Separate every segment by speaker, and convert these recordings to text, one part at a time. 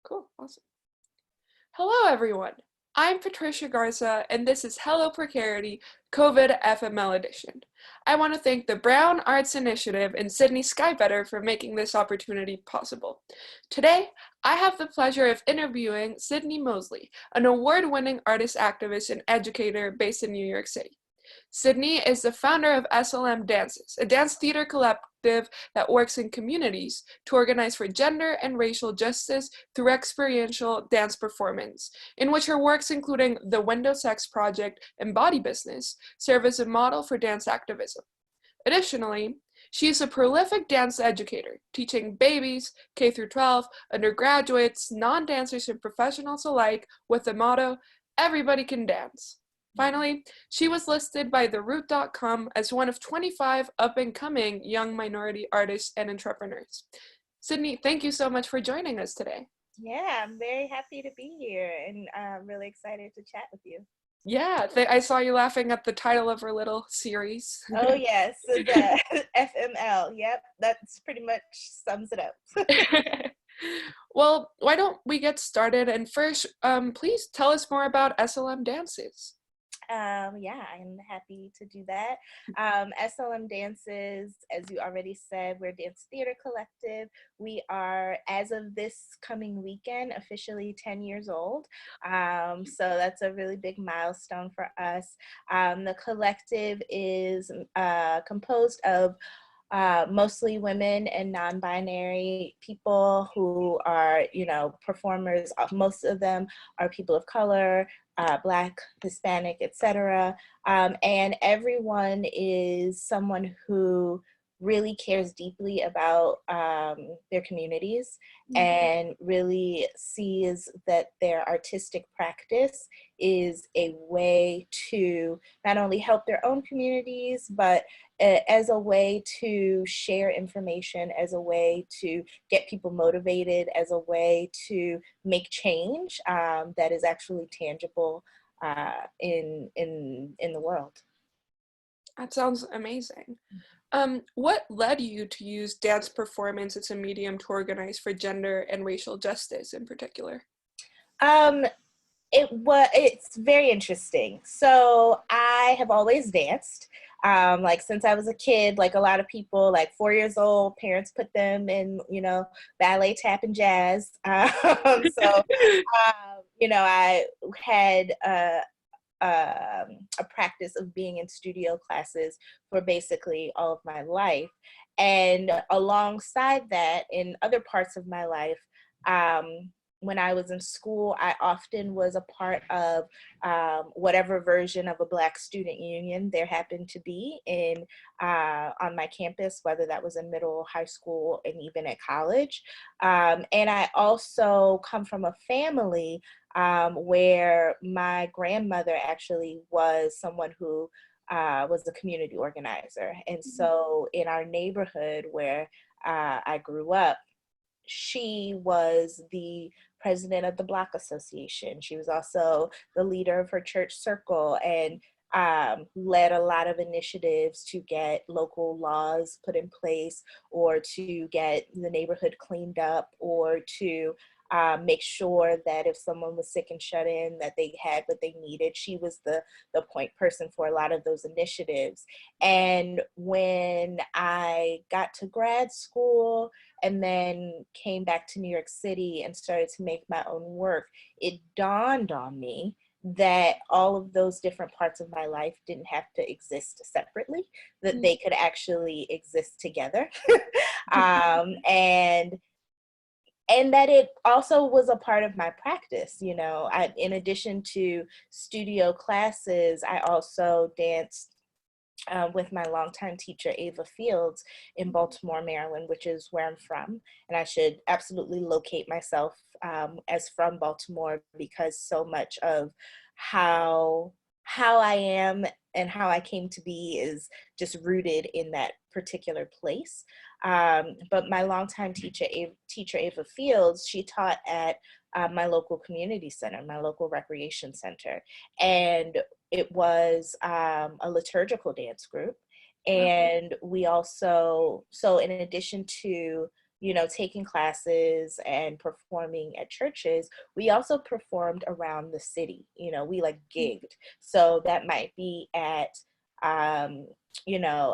Speaker 1: Cool, awesome. Hello, everyone. I'm Patricia Garza, and this is Hello Precarity, COVID-FML Edition. I want to thank the Brown Arts Initiative and Sydney Skybetter for making this opportunity possible. Today, I have the pleasure of interviewing Sydney Mosley, an award-winning artist activist and educator based in New York City. Sydney is the founder of Slm Dances, a dance theater collective that works in communities to organize for gender and racial justice through experiential dance performance, in which her works including the Window Sex Project and Body Business serve as a model for dance activism. Additionally, she is a prolific dance educator, teaching babies, K-12, undergraduates, non-dancers, and professionals alike with the motto, "Everybody can dance." Finally, she was listed by TheRoot.com as one of 25 up-and-coming young minority artists and entrepreneurs. Sydney, thank you so much for joining us today.
Speaker 2: Yeah, I'm very happy to be here and I'm really excited to chat with you.
Speaker 1: Yeah, I saw you laughing at the title of our little series.
Speaker 2: Oh yes, so the FML, yep, that's pretty much sums it up.
Speaker 1: Well, why don't we get started? And first, please tell us more about SLM Dances.
Speaker 2: Yeah, I'm happy to do that. SLM Dances, as you already said, we're a dance theater collective. We are, as of this coming weekend, officially 10 years old. So that's a really big milestone for us. The collective is composed of mostly women and non-binary people who are, performers. Most of them are people of color, Black, Hispanic, etc. And everyone is someone who really cares deeply about their communities and really sees that their artistic practice is a way to not only help their own communities, but as a way to share information, as a way to get people motivated, as a way to make change that is actually tangible in the world.
Speaker 1: That sounds amazing. What led you to use dance performance as a medium to organize for gender and racial justice in particular?
Speaker 2: It's very interesting. So I have always danced. Like since I was a kid, like a lot of people, like 4 years old, parents put them in, ballet, tap, and jazz. I had a practice of being in studio classes for basically all of my life. And alongside that, in other parts of my life, when I was in school, I often was a part of whatever version of a Black student union there happened to be on my campus, whether that was in middle, high school, and even at college. And I also come from a family where my grandmother actually was someone who was a community organizer. And so in our neighborhood where I grew up, she was the president of the Block Association. She was also the leader of her church circle and led a lot of initiatives to get local laws put in place or to get the neighborhood cleaned up or to make sure that if someone was sick and shut in, that they had what they needed. She was the point person for a lot of those initiatives. And when I got to grad school and then came back to New York City and started to make my own work, it dawned on me that all of those different parts of my life didn't have to exist separately, that they could actually exist together. And that it also was a part of my practice. In addition to studio classes, I also danced with my longtime teacher, Ava Fields, in Baltimore, Maryland, which is where I'm from. And I should absolutely locate myself as from Baltimore because so much of how I am and how I came to be is just rooted in that particular place. But my longtime teacher, Ava Fields, she taught at my local community center, my local recreation center. And it was a liturgical dance group. And we also, so in addition to, taking classes and performing at churches, we also performed around the city. We like gigged. So that might be um,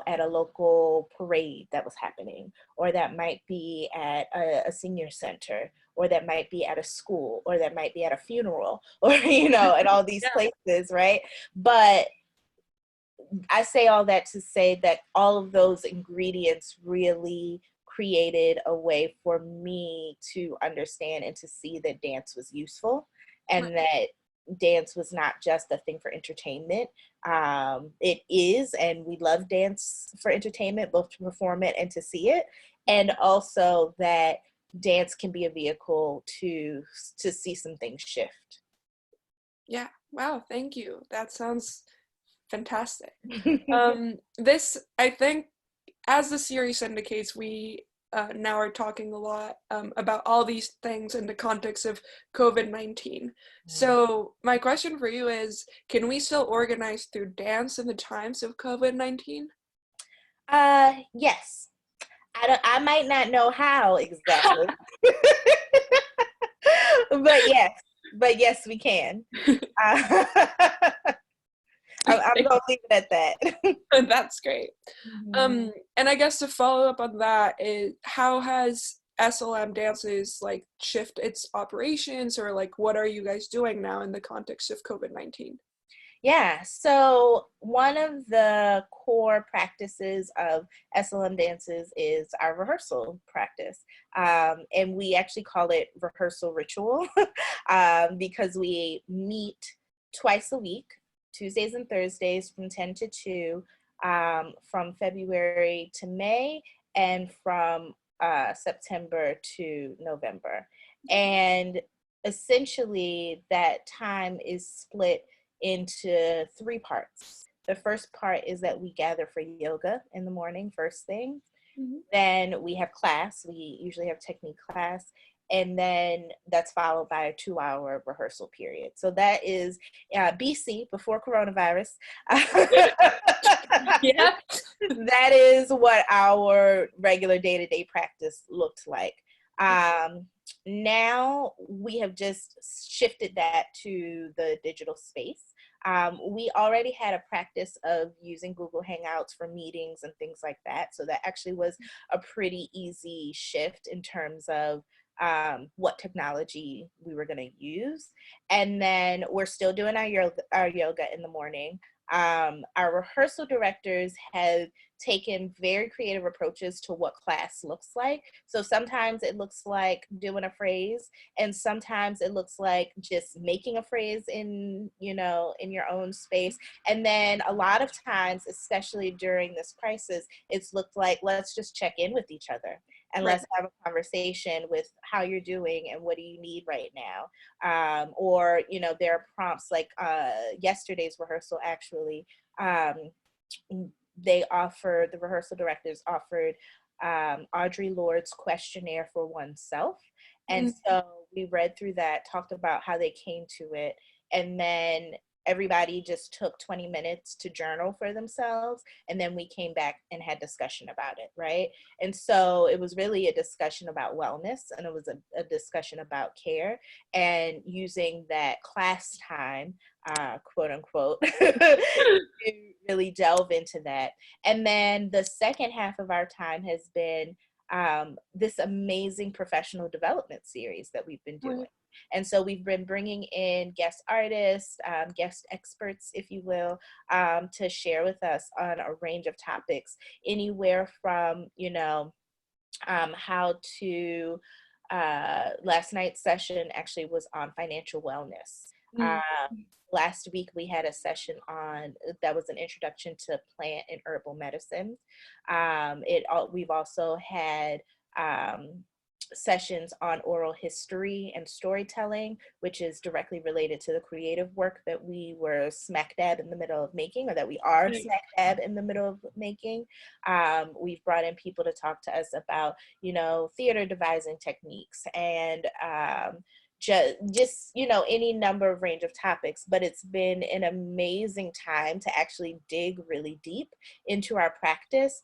Speaker 2: at a local parade that was happening, or that might be at a senior center, or that might be at a school, or that might be at a funeral, or, at all these
Speaker 1: Yeah.
Speaker 2: places, right? But I say all that to say that all of those ingredients really created a way for me to understand and to see that dance was useful, and that dance was not just a thing for entertainment. It is, and we love dance for entertainment, both to perform it and to see it. And also that dance can be a vehicle to see some things shift.
Speaker 1: Yeah. Wow. Thank you. That sounds fantastic.
Speaker 2: Yeah.
Speaker 1: This, I think, as the series indicates, we now are talking a lot about all these things in the context of COVID-19. So my question for you is, can we still organize through dance in the times of COVID-19?
Speaker 2: Yes. I might not know how exactly, but yes, we can. Uh, I'm gonna leave it at that.
Speaker 1: That's great. And I guess to follow up on that is, how has SLM Dances like shift its operations, or like what are you guys doing now in the context of COVID-19?
Speaker 2: Yeah, so one of the core practices of SLM Dances is our rehearsal practice. And we actually call it rehearsal ritual because we meet twice a week, Tuesdays and Thursdays from 10 to 2, from February to May, and from September to November. And essentially, that time is split into 3 parts. The first part is that we gather for yoga in the morning, first thing. Then we have class. We usually have technique class. And then that's followed by a 2-hour rehearsal period. So that is BC, before coronavirus.
Speaker 1: Yeah.
Speaker 2: That is what our regular day-to-day practice looked like. Now we have just shifted that to the digital space. We already had a practice of using Google Hangouts for meetings and things like that. So that actually was a pretty easy shift in terms of what technology we were going to use. And then we're still doing our yoga in the morning. Our rehearsal directors have taken very creative approaches to what class looks like. So sometimes it looks like doing a phrase, and sometimes it looks like just making a phrase in your own space. And then a lot of times, especially during this crisis, it's looked like, let's just check in with each other and let's have a conversation with how you're doing and what do you need right now. Or there are prompts like yesterday's rehearsal, actually. The rehearsal directors offered Audre Lorde's questionnaire for oneself. And so we read through that, talked about how they came to it, and then everybody just took 20 minutes to journal for themselves, and then we came back and had discussion about it, right? And so it was really a discussion about wellness, and it was a discussion about care, and using that class time, quote unquote, to really delve into that. And then the second half of our time has been this amazing professional development series that we've been doing. And so we've been bringing in guest artists, guest experts, if you will, to share with us on a range of topics, anywhere from, how to, last night's session actually was on financial wellness. Last week we had a session that was an introduction to plant and herbal medicine. We've also had sessions on oral history and storytelling, which is directly related to the creative work that we were smack dab in the middle of making, or that we are smack dab in the middle of making. We've brought in people to talk to us about, theater devising techniques, and just any number of range of topics. But it's been an amazing time to actually dig really deep into our practice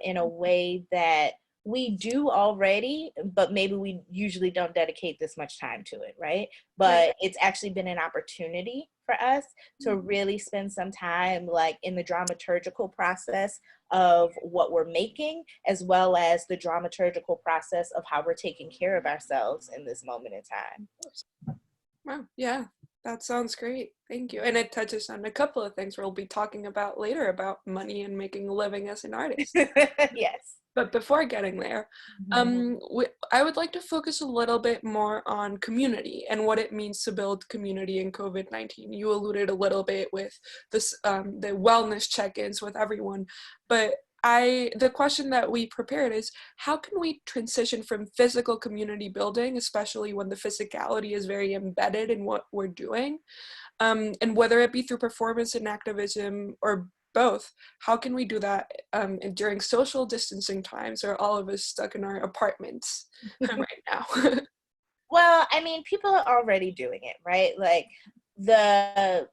Speaker 2: in a way that we do already, but maybe we usually don't dedicate this much time to it, right? But
Speaker 1: Right.
Speaker 2: it's actually been an opportunity for us to really spend some time like in the dramaturgical process of what we're making, as well as the dramaturgical process of how we're taking care of ourselves in this moment in time.
Speaker 1: Wow. Yeah. That sounds great. Thank you. And it touches on a couple of things we'll be talking about later about money and making a living as an artist.
Speaker 2: Yes.
Speaker 1: But before getting there, I would like to focus a little bit more on community and what it means to build community in COVID-19. You alluded a little bit with this, the wellness check-ins with everyone, but the question that we prepared is, how can we transition from physical community building, especially when the physicality is very embedded in what we're doing, and whether it be through performance and activism or both, how can we do that during social distancing times, or all of us stuck in our apartments right now?
Speaker 2: Well, I mean, people are already doing it, right? Like the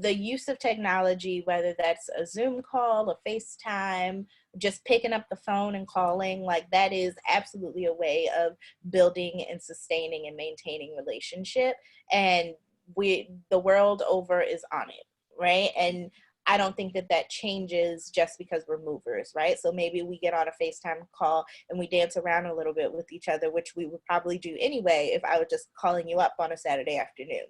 Speaker 2: use of technology, whether that's a Zoom call, a FaceTime, just picking up the phone and calling, like that is absolutely a way of building and sustaining and maintaining relationship. And the world over is on it, right? And I don't think that that changes just because we're movers, right? So maybe we get on a FaceTime call and we dance around a little bit with each other, which we would probably do anyway if I was just calling you up on a Saturday afternoon.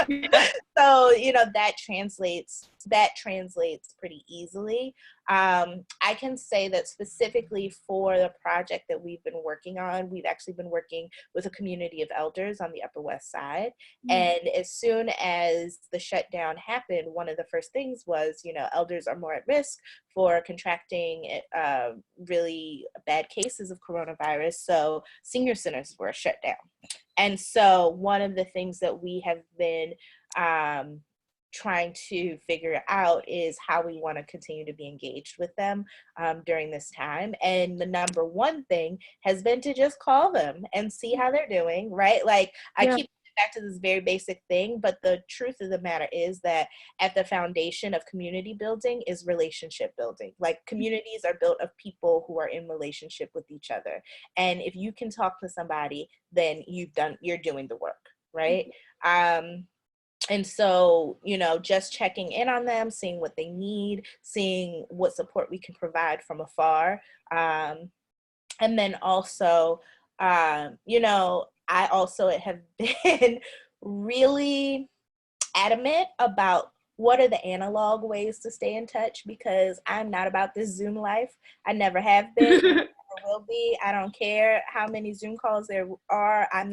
Speaker 1: Yeah.
Speaker 2: So, you know, that translates pretty easily. I can say that specifically for the project that we've been working on, we've actually been working with a community of elders on the Upper West Side. And as soon as the shutdown happened, one of the first things was, you know, elders are more at risk for contracting really bad cases of coronavirus. So senior centers were shut down. And so one of the things that we have been trying to figure out is how we want to continue to be engaged with them during this time. And the number one thing has been to just call them and see how they're doing, right? Like I keep back to this very basic thing, but the truth of the matter is that at the foundation of community building is relationship building. Like communities are built of people who are in relationship with each other. And if you can talk to somebody, then you're doing the work, right? And so, you know, just checking in on them, seeing what they need, seeing what support we can provide from afar. And then also, you know, I also have been really adamant about what are the analog ways to stay in touch, because I'm not about this Zoom life. I never have been, never will be. I don't care how many Zoom calls there are. I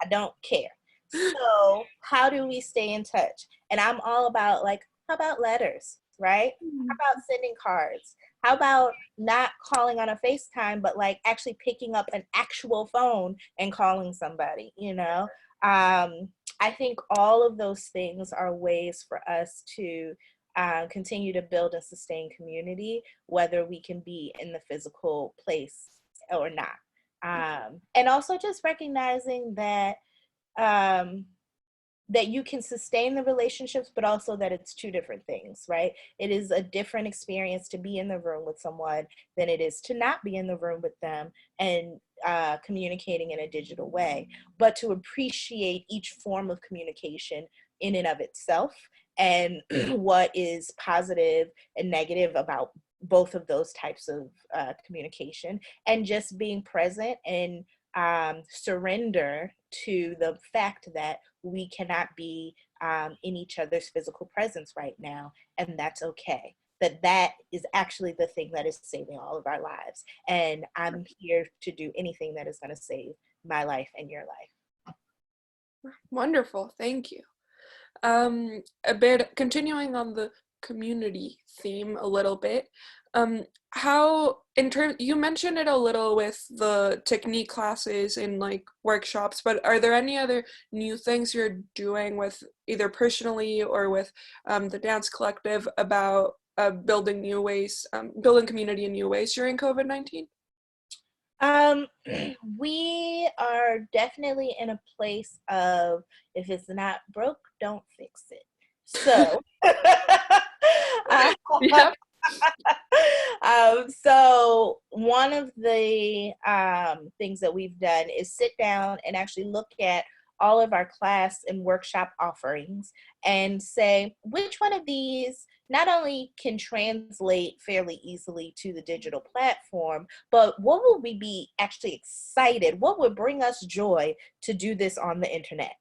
Speaker 2: don't care. So how do we stay in touch? And I'm all about like, how about letters, right? How about sending cards? How about not calling on a FaceTime, but like actually picking up an actual phone and calling somebody, you know? I think all of those things are ways for us to continue to build and sustain community, whether we can be in the physical place or not. And also just recognizing that that you can sustain the relationships, but also that it's two different things, right? It is a different experience to be in the room with someone than it is to not be in the room with them and communicating in a digital way, but to appreciate each form of communication in and of itself, and what is positive and negative about both of those types of communication, and just being present and surrender to the fact that we cannot be in each other's physical presence right now, and that's okay. That is actually the thing that is saving all of our lives, and I'm here to do anything that is going to save my life and your life.
Speaker 1: Wonderful, thank you. A bit continuing on the community theme a little bit. How, you mentioned it a little with the technique classes and like workshops, but are there any other new things you're doing with either personally or with the dance collective about building new ways, building community in new ways during COVID-19?
Speaker 2: We are definitely in a place of, if it's not broke, don't fix it. So
Speaker 1: Yep.
Speaker 2: So one of the things that we've done is sit down and actually look at all of our class and workshop offerings and say which one of these not only can translate fairly easily to the digital platform, but what would we be actually excited? What would bring us joy to do this on the internet?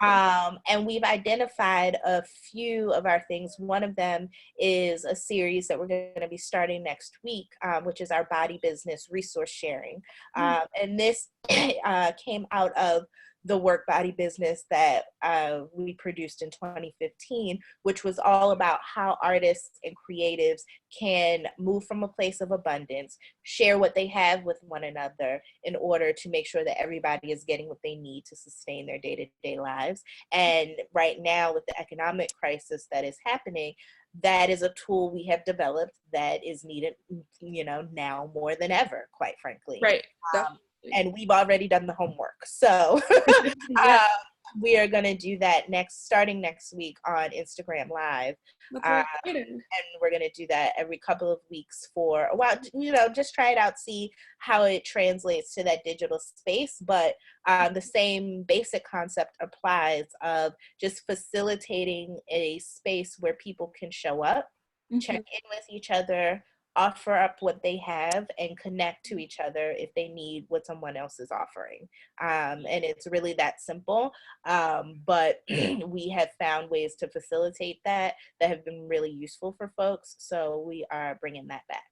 Speaker 2: And we've identified a few of our things. One of them is a series that we're going to be starting next week, which is our body business resource sharing. And this came out of the work body business that we produced in 2015, which was all about how artists and creatives can move from a place of abundance, share what they have with one another in order to make sure that everybody is getting what they need to sustain their day-to-day lives. And right now, with the economic crisis that is happening, that is a tool we have developed that is needed, now more than ever, quite frankly.
Speaker 1: Right.
Speaker 2: And we've already done the homework. So
Speaker 1: Yeah.
Speaker 2: we are going to do that starting next week on Instagram Live. And we're going to do that every couple of weeks for a while, just try it out, see how it translates to that digital space. But the same basic concept applies of just facilitating a space where people can show up, check in with each other, offer up what they have, and connect to each other if they need what someone else is offering. And it's really that simple. But we have found ways to facilitate that have been really useful for folks. So we are bringing that back.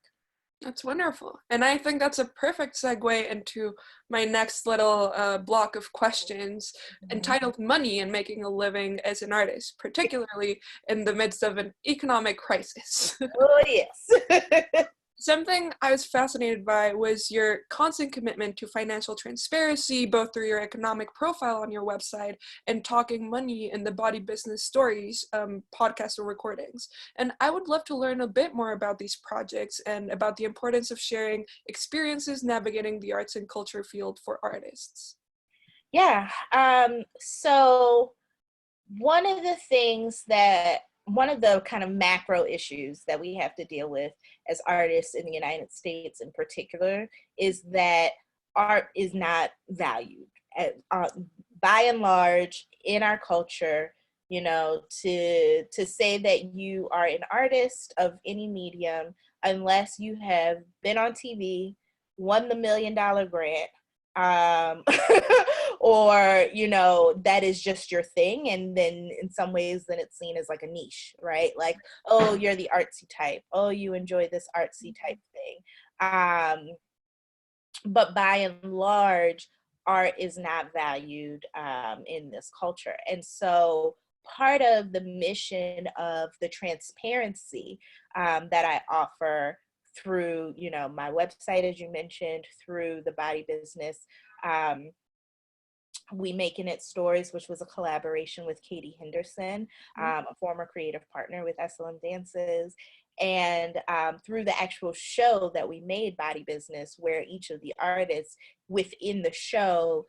Speaker 1: That's wonderful. And I think that's a perfect segue into my next little block of questions entitled Money and Making a Living as an Artist, particularly in the midst of an economic crisis.
Speaker 2: Oh, yes.
Speaker 1: Something I was fascinated by was your constant commitment to financial transparency, both through your economic profile on your website and Talking Money in the Body Business Stories podcast or recordings. And I would love to learn a bit more about these projects and about the importance of sharing experiences navigating the arts and culture field for artists.
Speaker 2: Yeah. So one of the kind of macro issues that we have to deal with as artists in the United States in particular is that art is not valued. By and large, in our culture, to say that you are an artist of any medium, unless you have been on TV, won the $1 million grant, or that is just your thing, and then in some ways then it's seen as like a niche, right? Like, oh, you're the artsy type, oh, you enjoy this artsy type thing. But by and large, art is not valued in this culture. And so part of the mission of the transparency that I offer through my website, as you mentioned, through the body business, We Making It Stories, which was a collaboration with Katie Henderson, a former creative partner with Slm Dances, and through the actual show that we made, Body Business, where each of the artists within the show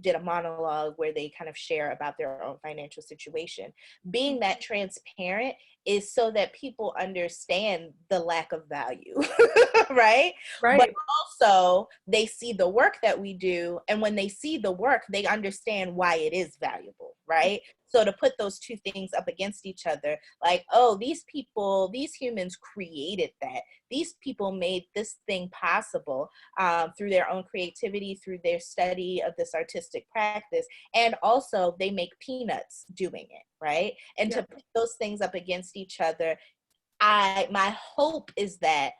Speaker 2: did a monologue where they kind of share about their own financial situation. Being that transparent is so that people understand the lack of value, right? But also they see the work that we do, and when they see the work, they understand why it is valuable, right? So to put those two things up against each other, like, oh, these humans created that. These people made this thing possible through their own creativity, through their study of this artistic practice, and also they make peanuts doing it, right? And to put those things up against each other, my hope is that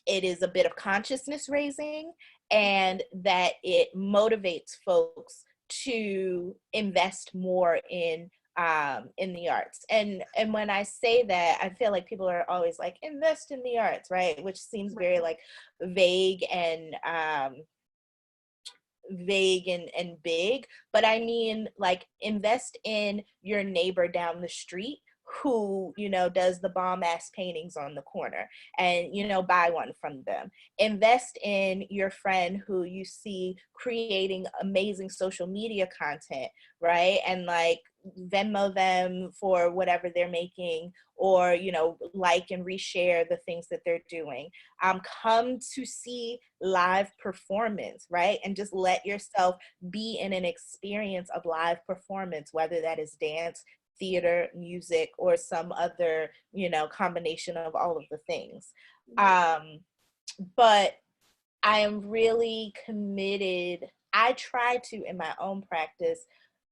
Speaker 2: it is a bit of consciousness raising, and that it motivates folks to invest more in the arts. And when I say that, I feel like people are always like, invest in the arts, right? Which seems very like vague and big, but I mean, like, invest in your neighbor down the street who does the bomb ass paintings on the corner, and buy one from them. Invest in your friend who you see creating amazing social media content, right? And like Venmo them for whatever they're making, or, you know, like and reshare the things that they're doing. Come to see live performance, right? And just let yourself be in an experience of live performance, whether that is dance, theater, music, or some other, you know, combination of all of the things. But I am really committed. I try to, in my own practice,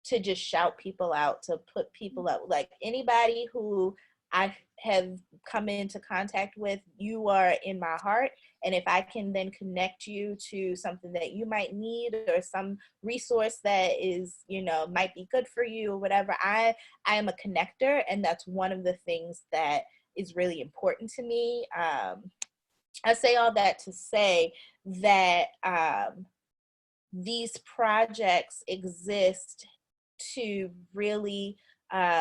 Speaker 2: to just shout people out, to put people up. Like anybody who I have come into contact with, you are in my heart. And if I can then connect you to something that you might need, or some resource that is, you know, might be good for you or whatever, I am a connector. And that's one of the things that is really important to me. I say all that to say that these projects exist to really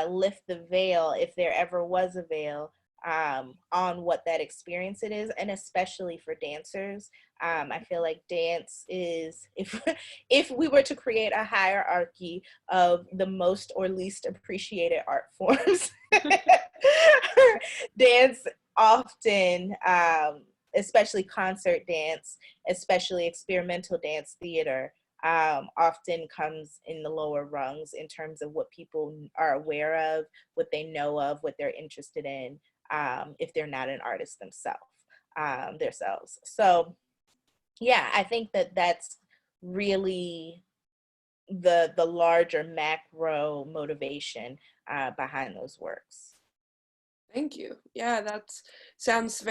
Speaker 2: lift the veil, if there ever was a veil, on what that experience it is, and especially for dancers. I feel like dance is, if we were to create a hierarchy of the most or least appreciated art forms, dance often, especially concert dance, especially experimental dance theater, often comes in the lower rungs in terms of what people are aware of, what they know of, what they're interested in, if they're not an artist themselves. So yeah, I think that that's really the larger macro motivation behind those works.
Speaker 1: Thank you. Yeah, that sounds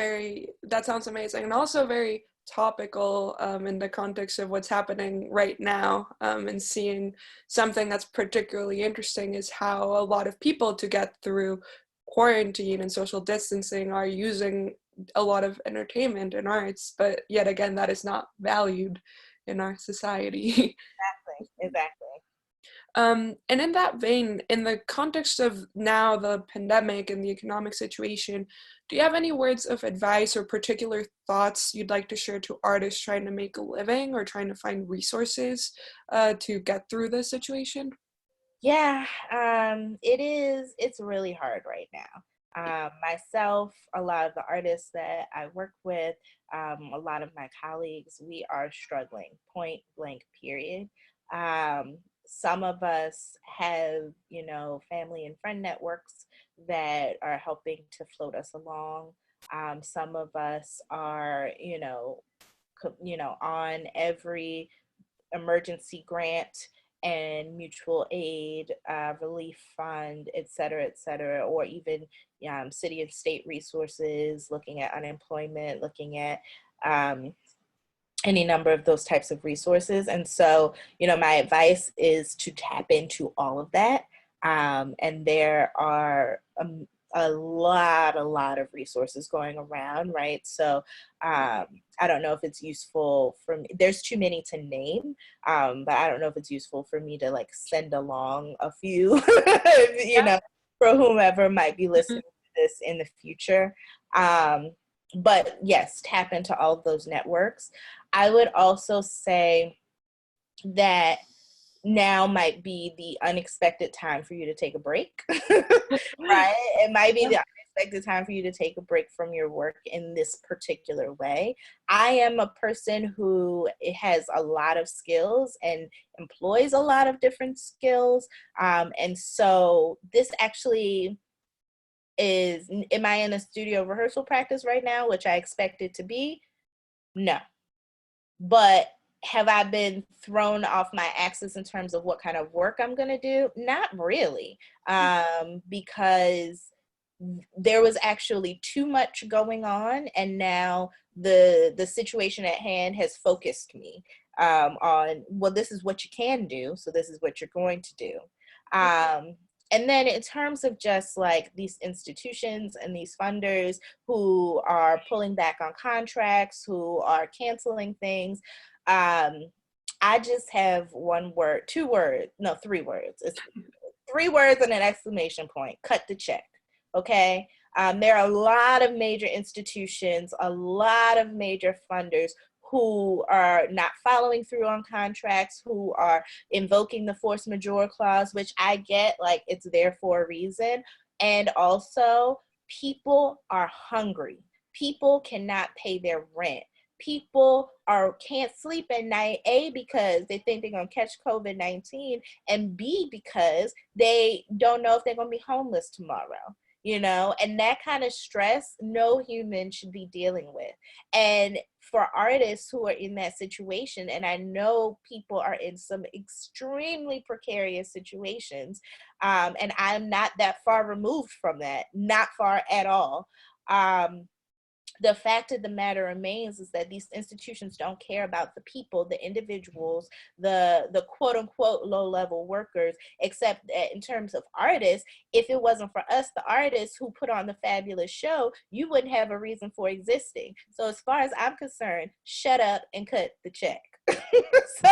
Speaker 1: amazing, and also very topical in the context of what's happening right now, and seeing something that's particularly interesting is how a lot of people, to get through quarantine and social distancing, are using a lot of entertainment and arts, but yet again that is not valued in our society.
Speaker 2: Exactly.
Speaker 1: And in that vein, in the context of now the pandemic and the economic situation, do you have any words of advice or particular thoughts you'd like to share to artists trying to make a living or trying to find resources to get through this situation?
Speaker 2: Yeah, it's really hard right now. Myself, a lot of the artists that I work with, a lot of my colleagues, we are struggling, point blank, period. Some of us have, you know, family and friend networks that are helping to float us along. Some of us are, on every emergency grant and mutual aid, relief fund, et cetera, or even city and state resources, looking at unemployment, looking at any number of those types of resources. And so, you know, my advice is to tap into all of that. And there are a lot of resources going around, right? So I don't know if it's useful for me. There's too many to name, but I don't know if it's useful for me to like send along a few, you know, for whomever might be listening to this in the future. But yes, tap into all of those networks. I would also say that now might be the unexpected time for you to take a break, right? It might be the unexpected time for you to take a break from your work in this particular way. I am a person who has a lot of skills and employs a lot of different skills. And so this actually is, am I in a studio rehearsal practice right now, which I expect it to be? No. But have I been thrown off my axis in terms of what kind of work I'm going to do? Not really, because there was actually too much going on, and now the situation at hand has focused me on, well, this is what you can do, so this is what you're going to do. And then in terms of just like these institutions and these funders who are pulling back on contracts, who are canceling things, I just have three words. It's 3 words and an exclamation point. Cut the check, okay? There are a lot of major institutions, a lot of major funders who are not following through on contracts, who are invoking the force majeure clause, which I get, like, it's there for a reason. And also, people are hungry. People cannot pay their rent. People can't sleep at night, A, because they think they're going to catch COVID-19, and B, because they don't know if they're going to be homeless tomorrow. You know, and that kind of stress no human should be dealing with. And for artists who are in that situation, and I know people are in some extremely precarious situations, and I'm not that far removed from that, not far at all. The fact of the matter remains is that these institutions don't care about the people, the individuals, the quote unquote low level workers, except that in terms of artists, if it wasn't for us, the artists who put on the fabulous show, you wouldn't have a reason for existing. So as far as I'm concerned, shut up and cut the check. So,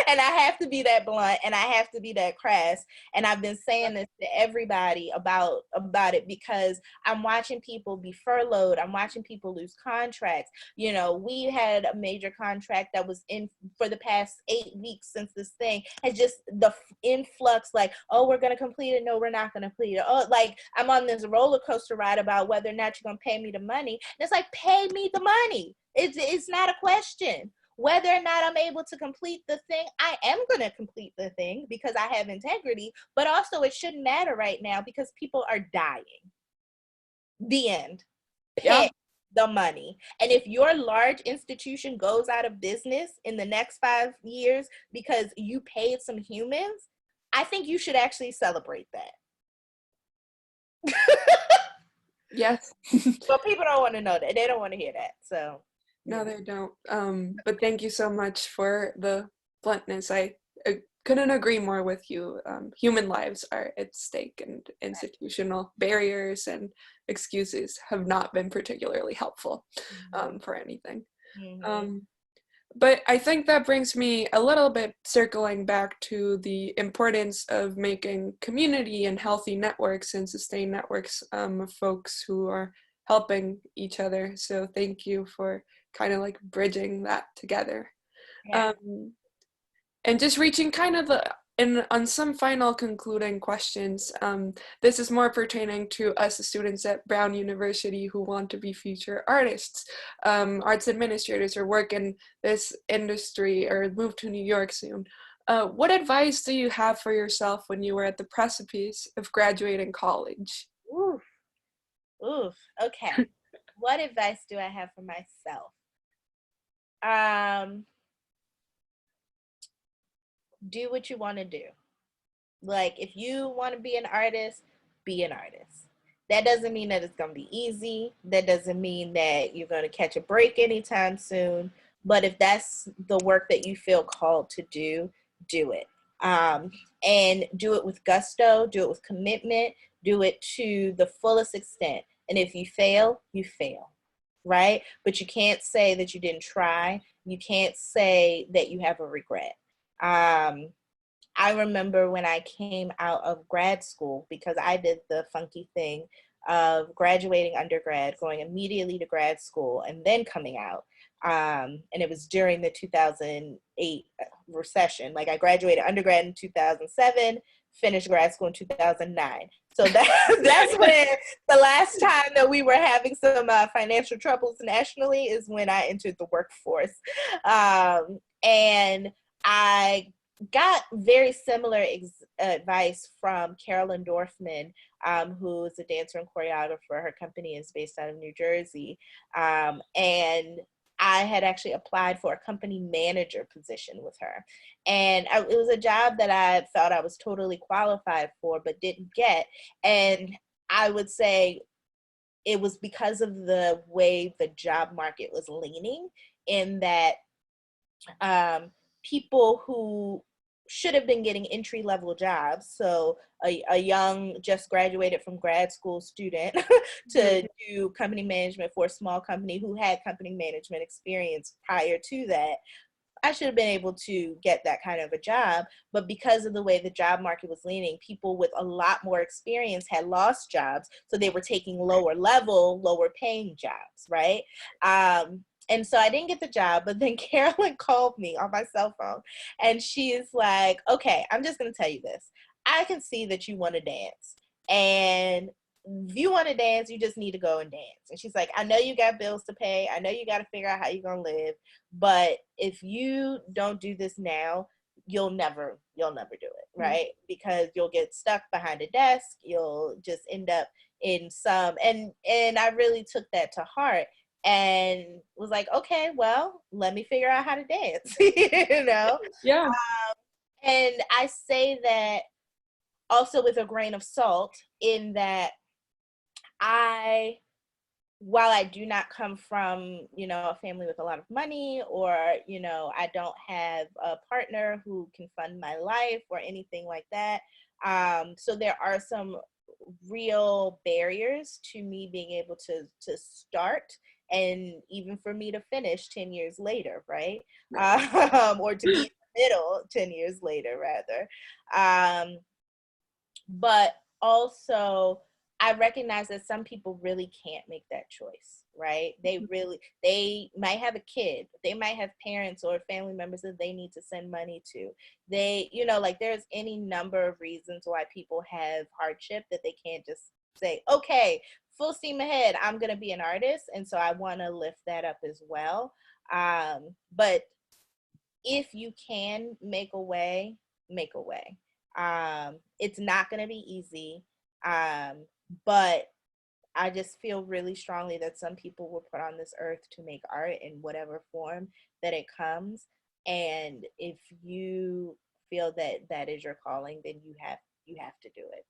Speaker 2: and I have to be that blunt and I have to be that crass. And I've been saying this to everybody about it, because I'm watching people be furloughed. I'm watching people lose contracts. You know, we had a major contract that was in for the past 8 weeks since this thing has just the influx, like, oh, we're going to complete it. No, we're not going to complete it. Oh, like, I'm on this roller coaster ride about whether or not you're going to pay me the money. And it's like, pay me the money. It's not a question. Whether or not I'm able to complete the thing, I am going to complete the thing because I have integrity, but also it shouldn't matter right now because people are dying. The end. Pay the money. And if your large institution goes out of business in the next 5 years because you paid some humans, I think you should actually celebrate that.
Speaker 1: Yes.
Speaker 2: But people don't want to know that. They don't want to hear that. So
Speaker 1: No, they don't. But thank you so much for the bluntness. I couldn't agree more with you. Human lives are at stake, and institutional barriers and excuses have not been particularly helpful for anything. But I think that brings me a little bit circling back to the importance of making community and healthy networks and sustained networks of folks who are helping each other. So thank you for kind of like bridging that together.
Speaker 2: yeah.
Speaker 1: And just reaching kind of on some final concluding questions. This is more pertaining to us, the students at Brown University who want to be future artists, arts administrators, or work in this industry or move to New York soon. What advice do you have for yourself when you were at the precipice of graduating college?
Speaker 2: Oof. Okay. What advice do I have for myself? Do what you want to do. Like, if you want to be an artist, be an artist. That doesn't mean that it's going to be easy. That doesn't mean that you're going to catch a break anytime soon. But if that's the work that you feel called to do it. And do it with gusto, do it with commitment, do it to the fullest extent. And if you fail, you fail, right? But you can't say that you didn't try. You can't say that you have a regret. I remember when I came out of grad school, because I did the funky thing of graduating undergrad, going immediately to grad school, and then coming out. And it was during the 2008 recession. Like, I graduated undergrad in 2007, finished grad school in 2009. So that's when the last time that we were having some financial troubles nationally is when I entered the workforce. And I got very similar advice from Carolyn Dorfman, who is a dancer and choreographer. Her company is based out of New Jersey. And I had actually applied for a company manager position with her. And it was a job that I felt I was totally qualified for, but didn't get. And I would say it was because of the way the job market was leaning, in that people who should have been getting entry-level jobs, so a young, just graduated from grad school student to do company management for a small company who had company management experience prior to that, I should have been able to get that kind of a job. But because of the way the job market was leaning, people with a lot more experience had lost jobs, so they were taking lower level, lower paying jobs, right? And so I didn't get the job, but then Carolyn called me on my cell phone and she is like, okay, I'm just going to tell you this. I can see that you want to dance, and if you want to dance, you just need to go and dance. And she's like, I know you got bills to pay. I know you got to figure out how you're going to live. But if you don't do this now, you'll never do it, right? Because you'll get stuck behind a desk. You'll just end up in some, and I really took that to heart and was like, okay, well, let me figure out how to dance, you know?
Speaker 1: Yeah.
Speaker 2: And I say that also with a grain of salt, in that while I do not come from, you know, a family with a lot of money, or, you know, I don't have a partner who can fund my life or anything like that. So there are some real barriers to me being able to start, and even for me to finish 10 years later, right? Or to be in the middle 10 years later, rather. But also, I recognize that some people really can't make that choice, right? They might have a kid, they might have parents or family members that they need to send money to. They, you know, like there's any number of reasons why people have hardship that they can't just say, okay, full steam ahead, I'm going to be an artist. And so I want to lift that up as well. But if you can make a way, make a way. It's not going to be easy. But I just feel really strongly that some people were put on this earth to make art in whatever form that it comes. And if you feel that that is your calling, then you have to do it.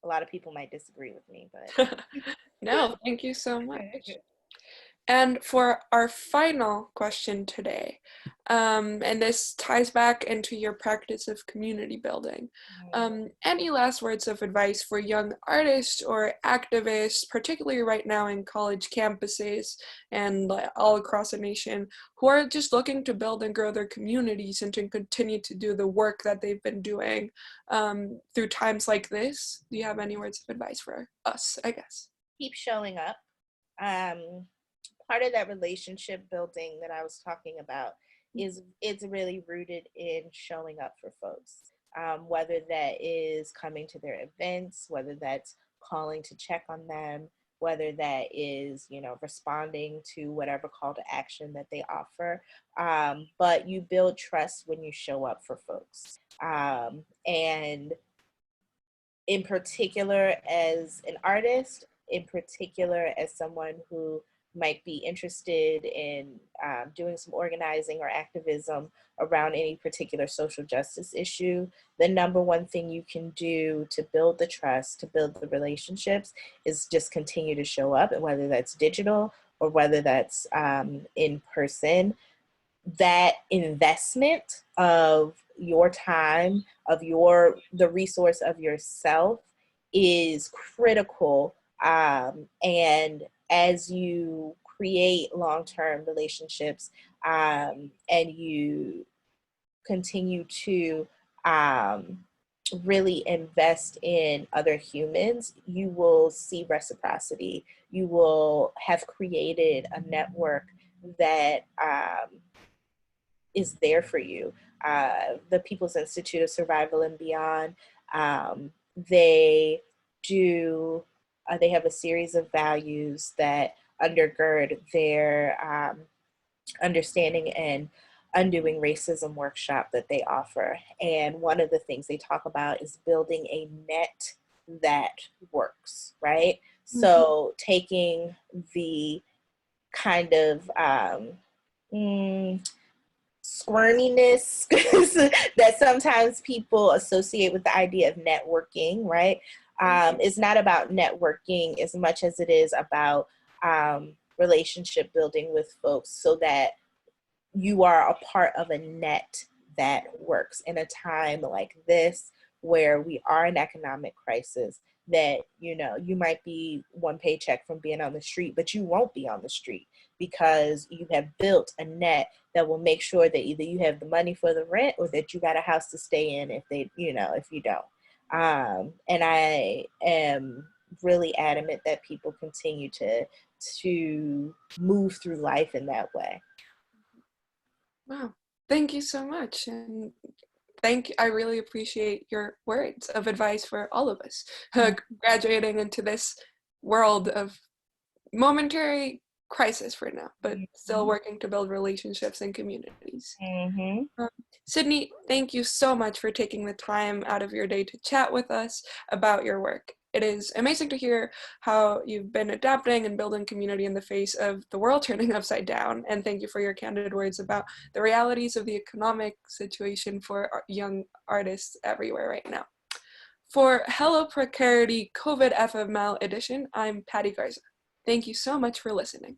Speaker 2: A lot of people might disagree with me, but
Speaker 1: No, thank you so much. And for our final question today, and this ties back into your practice of community building, any last words of advice for young artists or activists, particularly right now in college campuses and all across the nation, who are just looking to build and grow their communities and to continue to do the work that they've been doing through times like this? Do you have any words of advice for us, I guess?
Speaker 2: Keep showing up. Part of that relationship building that I was talking about is it's really rooted in showing up for folks, whether that is coming to their events, whether that's calling to check on them, whether that is, you know, responding to whatever call to action that they offer. But you build trust when you show up for folks. And in particular, as an artist, in particular, as someone who might be interested in doing some organizing or activism around any particular social justice issue, the number one thing you can do to build the trust, to build the relationships, is just continue to show up. And whether that's digital or whether that's in person, that investment of your time, of the resource of yourself is critical. And as you create long-term relationships, and you continue to really invest in other humans, you will see reciprocity. You will have created a network that is there for you. The People's Institute of Survival and Beyond, they have a series of values that undergird their understanding and undoing racism workshop that they offer. And one of the things they talk about is building a net that works, right? Mm-hmm. So taking the kind of squirminess that sometimes people associate with the idea of networking, right? It's not about networking as much as it is about relationship building with folks, so that you are a part of a net that works in a time like this, where we are in economic crisis, that, you know, you might be one paycheck from being on the street, but you won't be on the street because you have built a net that will make sure that either you have the money for the rent or that you got a house to stay in if you don't. And I am really adamant that people continue to to move through life in that way.
Speaker 1: Wow. Thank you so much. And I really appreciate your words of advice for all of us graduating into this world of momentary crisis for now, but still working to build relationships and communities. Sydney, thank you so much for taking the time out of your day to chat with us about your work. It is amazing to hear how you've been adapting and building community in the face of the world turning upside down. And thank you for your candid words about the realities of the economic situation for young artists everywhere right now. For Hello Precarity COVID-FML Edition, I'm Paty Garza. Thank you so much for listening.